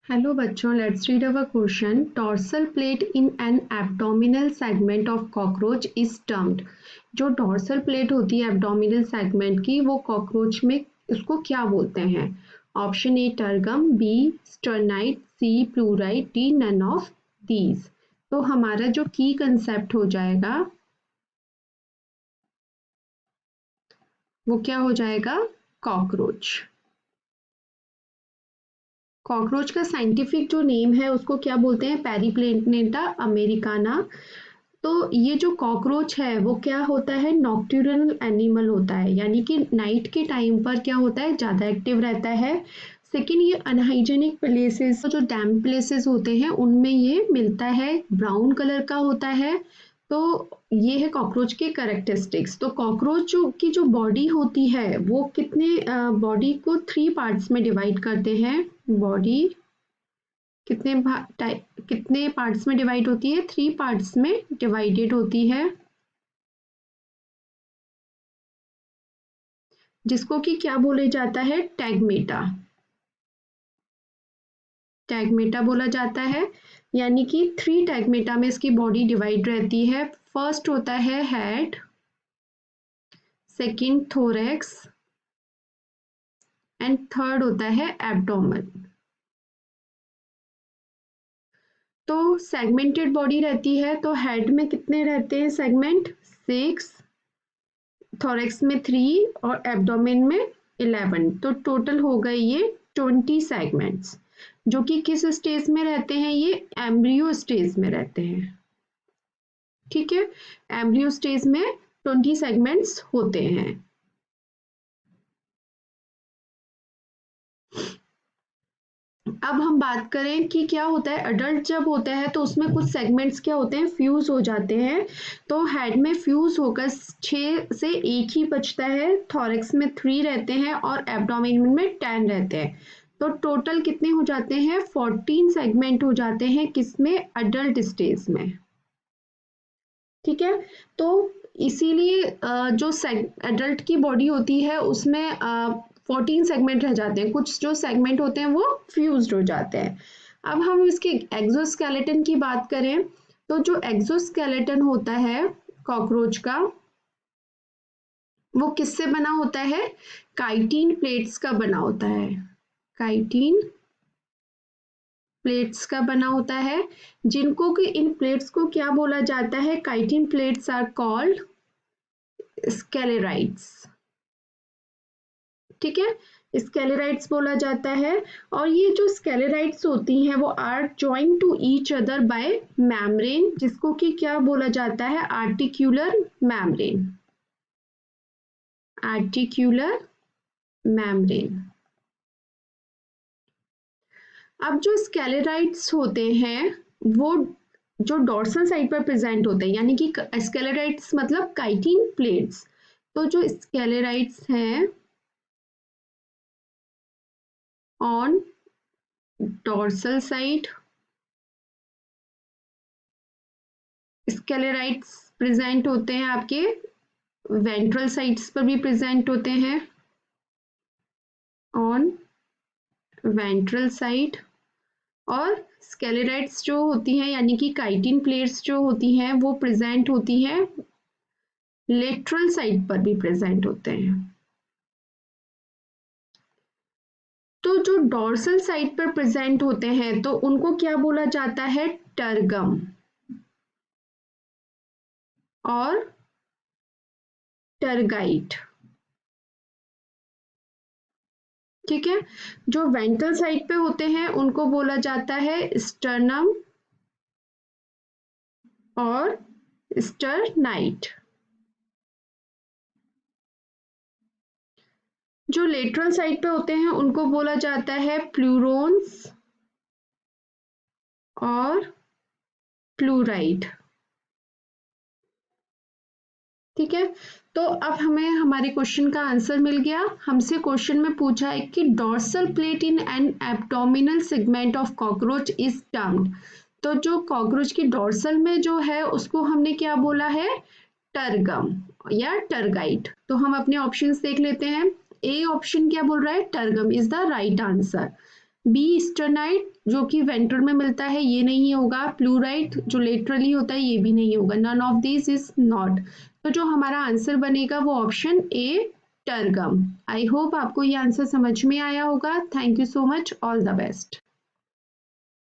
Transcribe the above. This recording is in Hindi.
हेलो बच्चों, let's read our question. Dorsal plate in an abdominal segment of cockroach is termed. जो डॉर्सल प्लेट होती है एब्डोमिनल सेगमेंट की, वो कॉकरोच में उसको क्या बोलते हैं? Option A tergum, B sternite, C pleurite, D none of these. तो हमारा जो की कंसेप्ट हो जाएगा वो क्या हो जाएगा? कॉकरोच. कॉकरोच का साइंटिफिक जो नेम है उसको क्या बोलते हैं? पेरिप्लेनेटा अमेरिकाना. तो ये जो कॉकरोच है वो क्या होता है? नॉक्टर्नल एनिमल होता है, यानी कि नाइट के टाइम पर क्या होता है, ज़्यादा एक्टिव रहता है. सेकेंड, ये अनहाइजेनिक प्लेसेस, जो डैम्प प्लेसेस होते हैं उनमें ये मिलता है, ब्राउन कलर का होता है. तो ये है कॉकरोच के कैरेक्टरिस्टिक्स. तो कॉकरोच की जो बॉडी होती है वो कितने बॉडी को 3 पार्ट्स में डिवाइड करते हैं. बॉडी कितने पार्ट्स में डिवाइड होती है? 3 पार्ट्स में डिवाइडेड होती है, जिसको कि क्या बोले जाता है? टैगमेटा. टैगमेटा बोला जाता है, यानी कि 3 टैगमेटा में इसकी बॉडी डिवाइड रहती है. फर्स्ट होता है head, second thorax and third होता है एब्डोमेन. तो सेगमेंटेड बॉडी रहती है. तो हेड में कितने रहते हैं सेगमेंट? 6, थोरैक्स में 3 और एब्डोमेन में 11. तो टोटल हो गए ये 20 सेगमेंट्स, जो कि किस स्टेज में रहते हैं? ये एम्ब्रियो स्टेज में रहते हैं. ठीक है, एम्ब्रियो स्टेज में 20 सेगमेंट्स होते हैं. अब हम बात करें कि क्या होता है अडल्ट जब होता है, तो उसमें कुछ सेगमेंट्स क्या होते हैं? फ्यूज हो जाते हैं. तो हेड में फ्यूज होकर 6 से 1 ही बचता है, थोरैक्स में 3 रहते हैं और एब्डोमेन में 10 रहते हैं. तो टोटल कितने हो जाते हैं? 14 सेगमेंट हो जाते हैं. किसमें? अडल्ट स्टेज में. ठीक है, तो इसीलिए जो एडल्ट की बॉडी होती है उसमें 14 सेगमेंट रह जाते हैं. कुछ जो सेगमेंट होते हैं वो फ्यूज्ड हो जाते हैं. अब हम इसके एक्सोस्केलेटन की बात करें, तो जो एक्सोस्केलेटन होता है कॉकरोच का, वो किससे बना होता है? काइटिन प्लेट्स का बना होता है. काइटिन प्लेट्स का बना होता है, जिनको कि इन प्लेट्स को क्या बोला जाता है? Chitin plates are called sclerites. ठीक है, स्केलेराइड्स बोला जाता है. और ये जो स्केलेराइड्स होती हैं वो are joined to each other by membrane, जिसको कि क्या बोला जाता है? Articular membrane. Articular membrane. अब जो स्केलेराइड्स होते हैं वो जो डोर्सल साइड पर प्रेजेंट होते हैं, यानी कि स्केलेराइड्स मतलब काइटिन प्लेट्स. तो जो स्केलेराइड्स हैं ऑन डोर्सल साइड, स्केलेराइड्स प्रेजेंट होते हैं आपके वेंट्रल साइड्स पर भी प्रेजेंट होते हैं, ऑन वेंट्रल साइड. और स्केलेराइड्स जो होती हैं, यानी कि काइटिन प्लेट्स जो होती हैं, वो प्रेजेंट होती हैं लेटरल साइड पर भी प्रेजेंट होते हैं. तो जो डोर्सल साइड पर प्रेजेंट होते हैं तो उनको क्या बोला जाता है? टर्गम. और टर्गाइट. ठीक है, जो वेंट्रल साइड पे होते हैं उनको बोला जाता है स्टर्नम और स्टरनाइट. जो लेटरल साइड पे होते हैं उनको बोला जाता है प्लूरोन्स और प्लूराइड. ठीक है, तो अब हमें हमारे क्वेश्चन का आंसर मिल गया. हमसे क्वेश्चन में पूछा है कि dorsal plate in an abdominal segment of cockroach is termed. तो जो कॉकरोच की डोर्सल में जो है उसको हमने क्या बोला है? टर्गम या टर्गाइट. तो हम अपने ऑप्शंस देख लेते हैं. ए ऑप्शन क्या बोल रहा है? Tergum is the right answer. B sternite जो कि वेंट्रल में मिलता है, ये नहीं होगा। प्लूराइट जो लेटरली होता है, ये भी नहीं होगा। None of this is not. तो जो हमारा आंसर बनेगा वो option A tergum. I hope आपको ये आंसर समझ में आया होगा। Thank you so much, all the best.